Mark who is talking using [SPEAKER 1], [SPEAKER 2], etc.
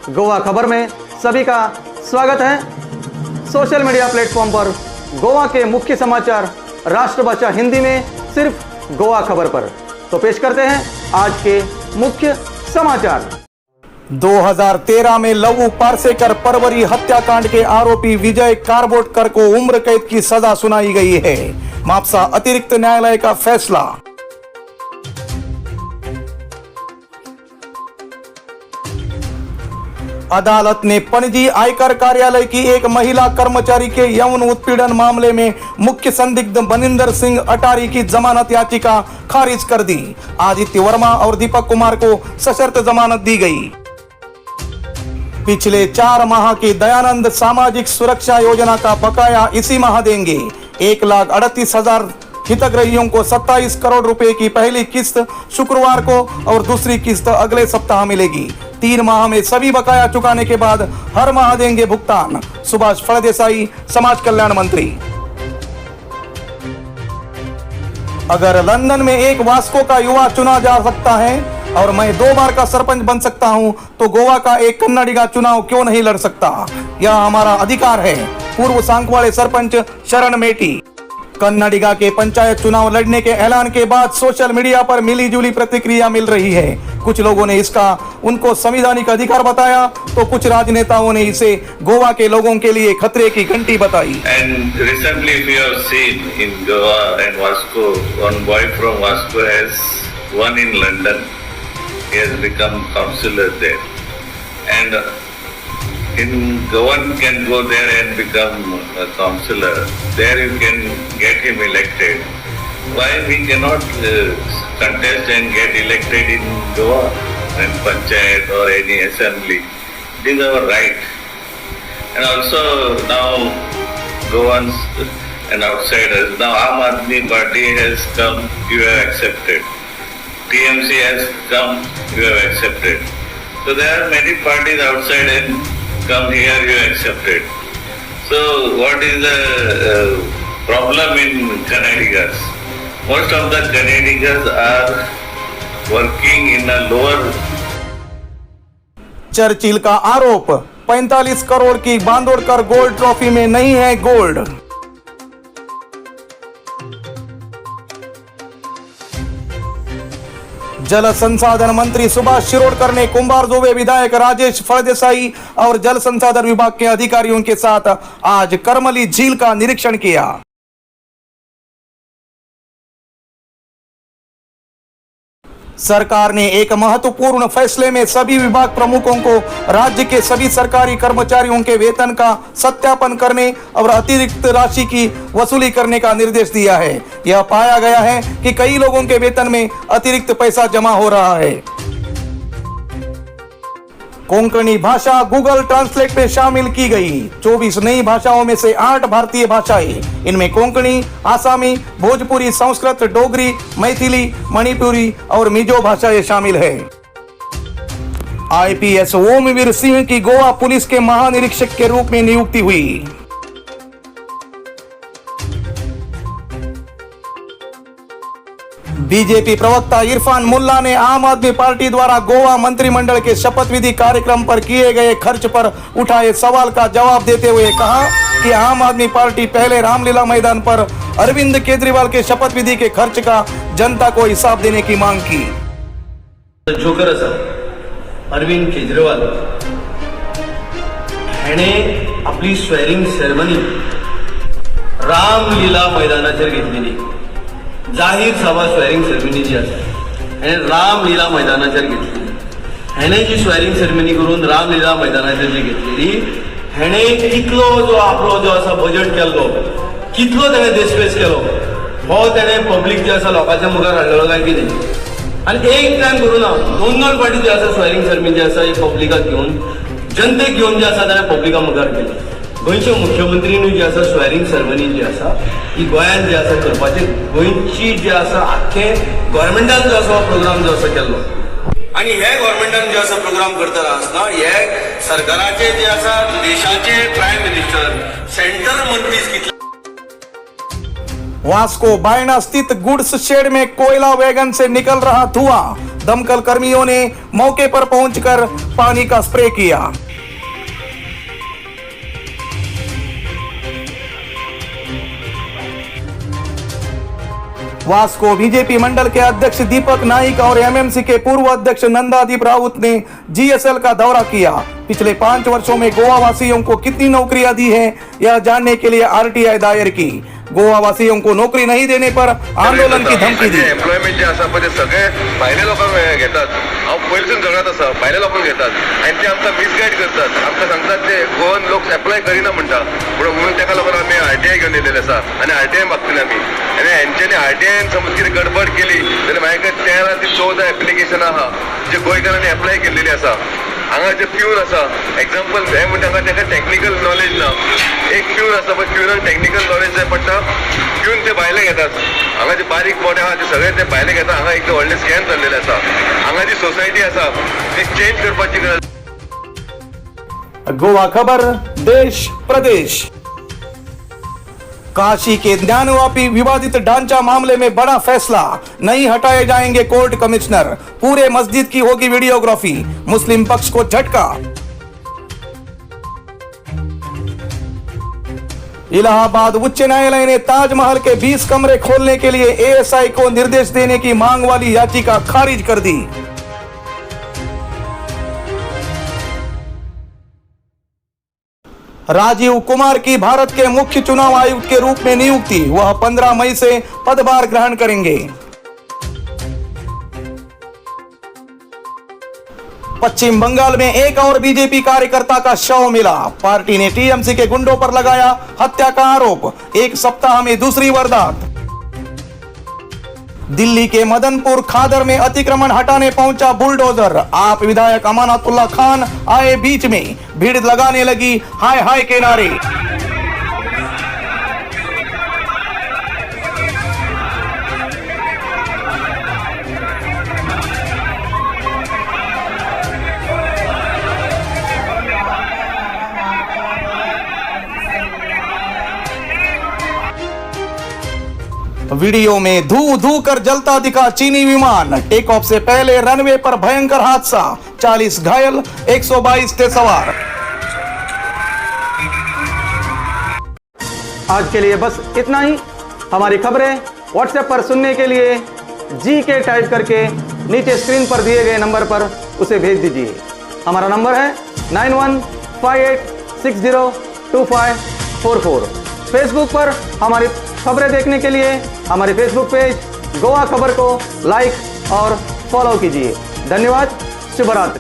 [SPEAKER 1] गोवा खबर में सभी का स्वागत है। सोशल मीडिया प्लेटफॉर्म पर गोवा के मुख्य समाचार राष्ट्रभाषा हिंदी में सिर्फ गोवा खबर पर। तो पेश करते हैं आज के मुख्य समाचार।
[SPEAKER 2] 2013 में लवू पारसेकर परवरी हत्याकांड के आरोपी विजय कारबोटकर को उम्र कैद की सजा सुनाई गई है। मापसा अतिरिक्त न्यायालय का फैसला। अदालत ने पणजी आयकर कार्यालय की एक महिला कर्मचारी के यौन उत्पीड़न मामले में मुख्य संदिग्ध मनिंदर सिंह अटारी की जमानत याचिका खारिज कर दी। आदित्य वर्मा और दीपक कुमार को सशर्त जमानत दी गई। पिछले 4 माह की दयानंद सामाजिक सुरक्षा योजना का बकाया इसी माह देंगे। 1,38,000 हितग्राहियों को 27 करोड़ रुपए की पहली किस्त शुक्रवार को और दूसरी किस्त अगले सप्ताह मिलेगी। 3 माह में सभी बकाया चुकाने के बाद हर माह देंगे भुगतान। सुभाष फळदेसाई, समाज कल्याण मंत्री। अगर लंदन में एक वास्को का युवा चुना जा सकता है और मैं 2 बार का सरपंच बन सकता हूं, तो गोवा का एक कन्नडिगा चुनाव क्यों नहीं लड़ सकता? यह हमारा अधिकार है। पूर्व सांकवाड़े सरपंच शरण मेटी। कन्नडिगा के पंचायत चुनाव लड़ने के ऐलान के बाद सोशल मीडिया पर मिली जुली प्रतिक्रिया मिल रही है। कुछ लोगों ने इसका उनको संवैधानिक अधिकार बताया, तो कुछ राजनेताओं ने इसे गोवा के लोगों के लिए खतरे की घंटी बताई।
[SPEAKER 3] And recently we have seen in Goa and Vasco, one boy from Vasco has won in London. He has become councillor there. And in Goan can go there and become a councillor. There you can get him elected. Why we cannot contest and get elected in Goa and Panchayat or any assembly? It is our right. And also now Goans and outsiders. Now Aam Aadmi Party has come, you have accepted. TMC has come, you have accepted. So there are many parties outside and come here, you accepted. So what is the problem in Kannadigas? Most of the Kannadigas are working in a lower.
[SPEAKER 2] Churchill का आरोप, 45 करोड़ की बांदोड़कर gold trophy में नहीं है gold. जल संसाधन मंत्री सुभाष शिरोडकर ने कुंभारजोवे विधायक राजेश फळदेसाई और जल संसाधन विभाग के अधिकारियों के साथ आज करमली झील का निरीक्षण किया। सरकार ने एक महत्वपूर्ण फैसले में सभी विभाग प्रमुखों को राज्य के सभी सरकारी कर्मचारियों के वेतन का सत्यापन करने और अतिरिक्त राशि की वसूली करने का निर्देश दिया है। यह पाया गया है कि कई लोगों के वेतन में अतिरिक्त पैसा जमा हो रहा है। कोंकणी भाषा गूगल ट्रांसलेट में शामिल की गई। 24 नई भाषाओं में से 8 भारतीय भाषाएं। इनमें कोंकणी, आसामी, भोजपुरी, संस्कृत, डोगरी, मैथिली, मणिपुरी और मिजो भाषाएं शामिल है। आईपीएस ओमवीर सिंह की गोवा पुलिस के महानिरीक्षक के रूप में नियुक्ति हुई। बीजेपी प्रवक्ता इरफान मुल्ला ने आम आदमी पार्टी द्वारा गोवा मंत्रिमंडल के शपथ विधि कार्यक्रम पर किए गए खर्च पर उठाए सवाल का जवाब देते हुए कहा कि आम आदमी पार्टी पहले रामलीला मैदान पर अरविंद केजरीवाल के शपथ विधि के खर्च का जनता को हिसाब देने की मांग की।
[SPEAKER 4] जोकर अरविंद केजरीवाल हेणे आपली स्वेरिंग सेरेमनी रामलीला मैदानाचेर घेतलेली। जाहीर सभा स्वेरिंग सेरेमनी जी आसा हेणे रामलीला मैदानाचेर घेतलेली। हेणे जी स्वेरिंग सेरेमनी करून रामलीला मैदानाचेर जी घेतलेली, हेणे कितलो जो आपलो जो आसा बजेट केल्लो, कितलो तेणे देशपेस केलो, हो तेणे पब्लीक जे आसा लोकांच्या मुखार हाडलेलो काय कितें? आनी एक टायम करून दोन फाटी जे आसा स्वेरिंग सेरेमनी जी आसा ही पब्लिकाक घेवन जनतेक घेवन जे आसा ताणें पब्लिका मुखार केली। गोंयचे मुख्यमंत्रीन जी आसा स्वेरिंग सेरेमनी जी आसा ही गोंयांत जी आसा करपाची, गोंयची जी आसा आख्खें गोव्हर्मेंटान जो आसा प्रोग्राम जो आसा केल्लो। आनी हे गोव्हर्मेंटान जे आसा प्रोग्राम करतना आसतना हे सरकाराचे जे आसा देशाचे प्रायम मिनिस्टर सेंट्रल मंत्रीज कितले
[SPEAKER 2] वास्को बायना स्थित गुड्स शेड में कोयला वैगन से निकल रहा धुआं, दमकल कर्मियों ने मौके पर पहुंचकर पानी का स्प्रे किया। वास्को बीजेपी मंडल के अध्यक्ष दीपक नाइक और एमएमसी के पूर्व अध्यक्ष नंदादीप राउत ने जीएसएल का दौरा किया। पिछले 5 वर्षों में गोवा वासियों को कितनी नौकरियां दी हैं, यह जानने के लिए आरटीआई दायर की। गोवा वासियों को नौकरी नहीं देने पर आंदोलन की धमकी दी।
[SPEAKER 5] एम्प्लॉयमेंट जे आसा पळय ते सगळे भायले लोकांक घेतात। हांव पयलींसून जगत आसा, भायले लोकांक घेतात आनी ते आमकां मिसगायड करतात। आमकां सांगतात ते गोवन लोक एप्लाय करिना म्हणटा, म्हणून ताका लागून आमी आरटीआय घेवन येयलेले आसा आनी आरटीआय मागतले आमी। आनी हेंच्यांनी आरटीआयन समज कितें गडबड केली जाल्यार माझ्याकडे 13 ते 14 एप्लिकेशनां आहा जे गोंयकारांनी एप्लाय केल्लेली आसा। हांगा जे प्यून आसा, एग्जाम्पल हे म्हणटा हांगा ताका टेक्निकल नॉलेज ना। एक प्यून आसा पण प्यूनाक टेक्निकल नॉलेज जाय पडटा, प्यून ते भायले घेतात। हांगा जे बारीक मोठे आहा ते सगळे ते भायले घेतात। हांगा एक व्हडले स्कॅम जाल्लेले आसा। हांगा जी सोसायटी आसा ती चेंज करपाची गरज।
[SPEAKER 2] गोवा खबर देश प्रदेश। काशी के ज्ञानवापी विवादित ढांचा मामले में बड़ा फैसला, नहीं हटाए जाएंगे कोर्ट कमिश्नर, पूरे मस्जिद की होगी वीडियोग्राफी, मुस्लिम पक्ष को झटका। इलाहाबाद उच्च न्यायालय ने ताजमहल के 20 कमरे खोलने के लिए एएसआई को निर्देश देने की मांग वाली याचिका खारिज कर दी। राजीव कुमार की भारत के मुख्य चुनाव आयुक्त के रूप में नियुक्ति, वह 15 मई से पदभार ग्रहण करेंगे। पश्चिम बंगाल में एक और बीजेपी कार्यकर्ता का शव मिला, पार्टी ने टीएमसी के गुंडों पर लगाया हत्या का आरोप, 1 सप्ताह में दूसरी वारदात। दिल्ली के मदनपुर खादर में अतिक्रमण हटाने पहुंचा बुलडोजर, आप विधायक अमानतुल्लाह खान आए बीच में, भीड़ लगाने लगी हाय हाय के नारे। वीडियो में धू धू कर जलता दिखा चीनी विमान, टेक ऑफ से पहले रनवे पर भयंकर हादसा, 40 घायल, 122 थे सवार।
[SPEAKER 1] आज के लिए बस इतना ही। हमारी खबरें व्हाट्सएप पर सुनने के लिए GK टाइप करके नीचे स्क्रीन पर दिए गए नंबर पर उसे भेज दीजिए। हमारा नंबर है 9158602544। फेसबुक पर हमारी खबरें देखने के लिए हमारे फेसबुक पेज गोवा खबर को लाइक और फॉलो कीजिए। धन्यवाद। शुभ रात्रि।